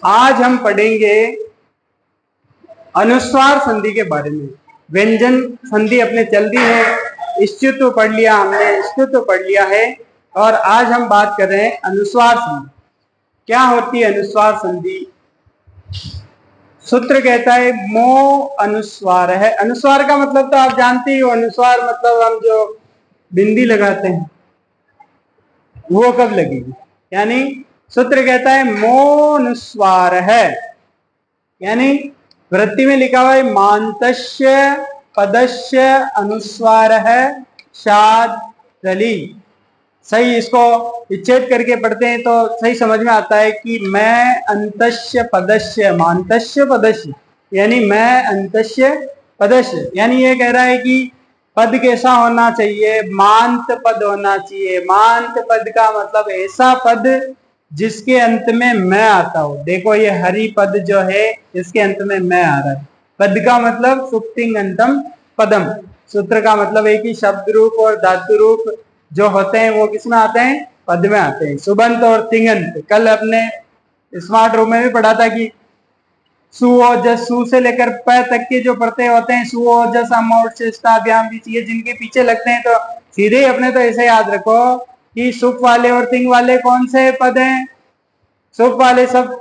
आज हम पढ़ेंगे अनुस्वार संधि के बारे में। व्यंजन संधि अपने चल दी है, स्तुत्व पढ़ लिया हमने, स्तुत्व पढ़ लिया है, और आज हम बात कर रहे हैं अनुस्वार संधि। क्या होती है अनुस्वार संधि? सूत्र कहता है मो अनुस्वार है। अनुस्वार का मतलब तो आप जानते ही हो। अनुस्वार मतलब हम जो बिंदी लगाते हैं वो कब लगेगी, यानी सूत्र कहता है मोनुस्वार है, यानी वृत्ति में लिखा हुआ है मांतस्य पदस्य अनुस्वार है शाद रली। सही इसको विच्छेद करके पढ़ते हैं तो सही समझ में आता है कि मैं अंतस्य पदस्य मांतस्य पदस्य, यानी मैं अंतस्य पदस्य, यानी ये कह रहा है कि पद कैसा होना चाहिए, मांत पद होना चाहिए। मांत पद का मतलब ऐसा पद जिसके अंत में मैं आता हूं। देखो ये हरि पद जो है इसके अंत में मैं आ रहा है। पद का मतलब सुप्तिंग अंतम पदम। सूत्र का मतलब है कि शब्द रूप और धातु रूप जो होते हैं वो किसमें आते हैं? पद में आते हैं। सुबंत और तिंगंत कल अपने स्मार्ट रूम में भी पढ़ा था कि सुओजस, सु से लेकर प तक के जो प्रत्यय होते हैं सुओजस अमोर्चेष्टाभ्याम भी चाहिए जिनके पीछे लगते हैं, तो सीधे ही अपने तो ऐसे याद रखो कि सुप वाले और तिंग वाले कौन से पद हैं? सुप वाले सब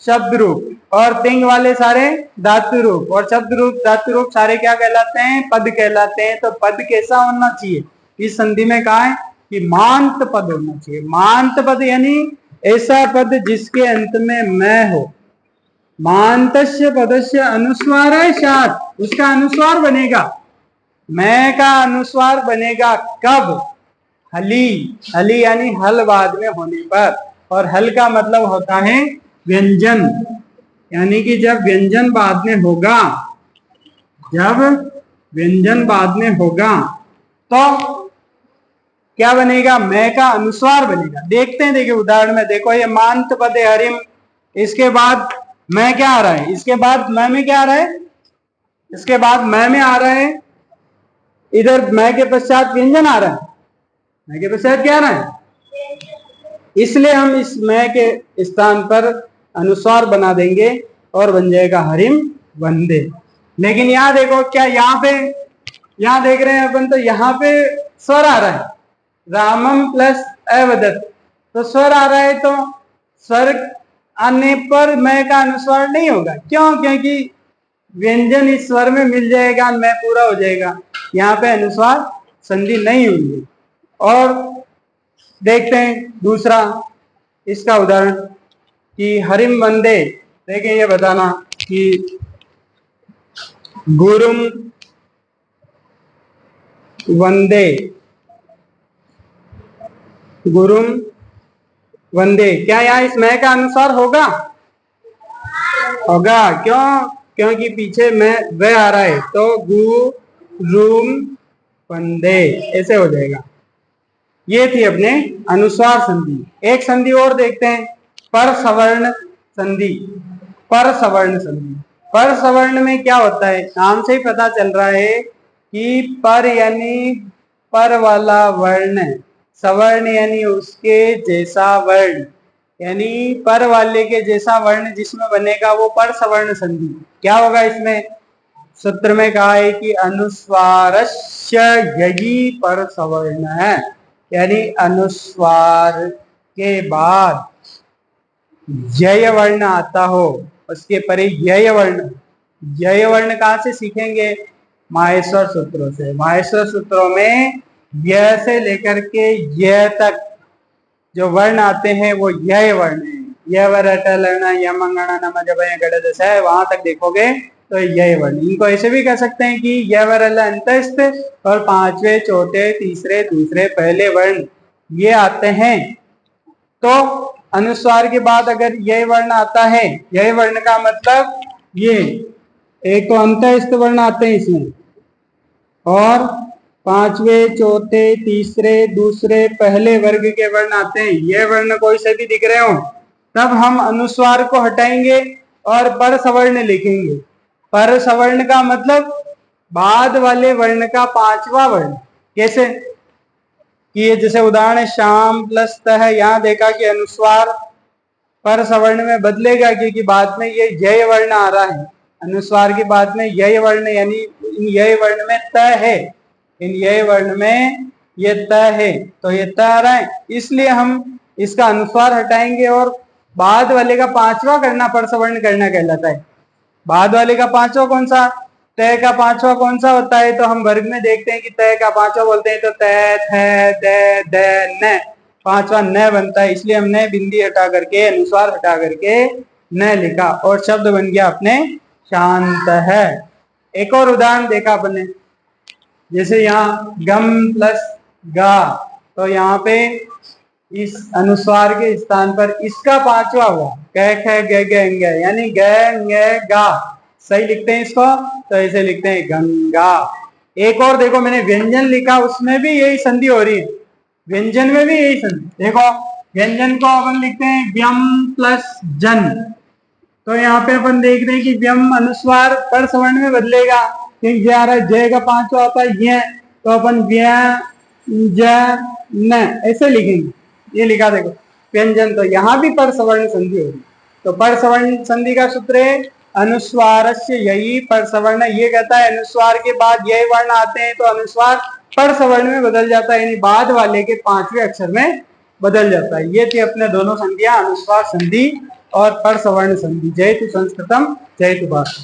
शब्द रूप और तिंग वाले सारे धातु रूप, और शब्द रूप धातु रूप सारे क्या कहलाते हैं? पद कहलाते हैं। तो पद कैसा होना चाहिए? इस संधि में कहा है कि मांत पद होना चाहिए। मांत पद यानी ऐसा पद जिसके अंत में मैं हो। मांतस्य पदस्य अनुस्वार है शाद, उसका अनुस्वार बनेगा। मैं का अनुस्वार बनेगा कब? हली। हली यानी हल बाद में होने पर, और हल का मतलब होता है व्यंजन, यानी कि जब व्यंजन बाद में होगा, जब व्यंजन बाद में होगा तो क्या बनेगा? मैं का अनुस्वार बनेगा। देखते हैं, देखिए उदाहरण में देखो, ये मांत पद है हरिम, इसके बाद मैं क्या आ रहा है? इसके बाद मैं में क्या आ रहा है? इसके बाद मैं में आ रहा है, इधर मैं के पश्चात व्यंजन आ रहा है, मैं के पश्चात क्या आ रहा है? इसलिए हम इस मैं के स्थान पर अनुस्वार बना देंगे और बन जाएगा हरिम वंदे। लेकिन यहां देखो, क्या यहाँ पे, यहां देख रहे हैं अपन, तो यहाँ पे स्वर आ रहा है, रामम प्लस अवदत्त, तो स्वर आ रहा है, तो स्वर आने पर मैं का अनुस्वार नहीं होगा। क्यों? क्योंकि व्यंजन इस स्वर में मिल जाएगा, मैं पूरा हो जाएगा, यहाँ पे अनुस्वार संधि नहीं हुई। और देखते हैं दूसरा इसका उदाहरण कि हरिम वंदे। देखिए ये बताना कि गुरुम वंदे, गुरुम वंदे, क्या यहाँ इस मैं का अनुसार होगा? होगा। क्यों? क्योंकि पीछे मैं वह आ रहा है, तो गुरुम वंदे ऐसे हो जाएगा। ये थी अपने अनुस्वार संधि। एक संधि और देखते हैं, पर सवर्ण संधि। पर सवर्ण संधि, पर सवर्ण में क्या होता है? नाम से ही पता चल रहा है कि पर यानी पर वाला वर्ण, सवर्ण यानी उसके जैसा वर्ण, यानी पर वाले के जैसा वर्ण जिसमें बनेगा वो पर सवर्ण संधि। क्या होगा इसमें? सूत्र में कहा है कि अनुस्वारस्य यही पर सवर्ण है, यानी अनुस्वार के बाद जय वर्ण आता हो, उसके परे यय वर्ण। यय वर्ण कहाँ से सीखेंगे? माहेश्वर सूत्रों से। माहेश्वर सूत्रों में य से लेकर के य तक जो वर्ण आते हैं वो यय वर्ण है। य वरटलना यमंगणा नम जब गढ़ है, वहां तक देखोगे तो यय वर्ण। इनको ऐसे भी कह सकते हैं कि य वरल अंतस्थ और पांचवे चौथे तीसरे दूसरे पहले वर्ण ये आते हैं। तो अनुस्वार के बाद अगर यह वर्ण आता है, यह वर्ण का मतलब ये एक तो अंतस्थ वर्ण आते हैं इसमें, और पांचवे चौथे तीसरे दूसरे पहले वर्ग के वर्ण आते हैं। ये वर्ण कोई से भी दिख रहे हो तब हम अनुस्वार को हटाएंगे और पर सवर्ण लिखेंगे। पर सवर्ण का मतलब बाद वाले वर्ण का पांचवा वर्ण। कैसे? कि ये जैसे उदाहरण है श्याम प्लस त है, यहां देखा कि अनुस्वार पर सवर्ण में बदलेगा, क्योंकि बाद में ये यय वर्ण आ रहा है। अनुस्वार के बाद में यय वर्ण, यानी इन यय वर्ण में त है, इन यय वर्ण में ये त है, तो ये त आ रहा है, इसलिए हम इसका अनुस्वार हटाएंगे और बाद वाले का पांचवा करना पर सवर्ण करना कहलाता है। बाद वाले का पांचवा कौन सा, तय का पांचवा कौन सा होता है, तो हम वर्ग में देखते हैं कि तय का पांचवा बोलते हैं तो तय, थ, द, द, न, पांचवा न बनता है, इसलिए हमने बिंदी हटा करके, अनुस्वार हटा करके न लिखा और शब्द बन गया अपने शांत है। एक और उदाहरण देखा अपने, जैसे यहाँ गम प्लस गा, तो यहाँ पे इस अनुस्वार के स्थान पर इसका पांचवा हुआ, क ख ग ग ग, यानी ग ग गा, सही लिखते हैं इसको, तो ऐसे लिखते हैं गंगा। एक और देखो, मैंने व्यंजन लिखा, उसमें भी यही संधि हो रही है, व्यंजन में भी यही संधि। देखो व्यंजन को अपन लिखते हैं व्यम प्लस जन, तो यहाँ पे अपन देख रहे हैं कि व्यम अनुस्वार पर सवर्ण में बदलेगा, क्योंकि जय का पांचवा होता है ये, तो अपन व्य ज न ऐसे लिखेंगे, ये लिखा देखो व्यंजन, तो यहाँ भी पर सवर्ण संधि होगी। तो पर सवर्ण संधि का सूत्र है अनुस्वारस्य यही पर सवर्ण, ये कहता है अनुस्वार के बाद यही वर्ण आते हैं तो अनुस्वार पर सवर्ण में बदल जाता है, यानी बाद वाले के पांचवें अक्षर में बदल जाता है। ये थी अपने दोनों संधियां, अनुस्वार संधि और पर सवर्ण संधि। जयतु संस्कृतम, जयतु भाषा।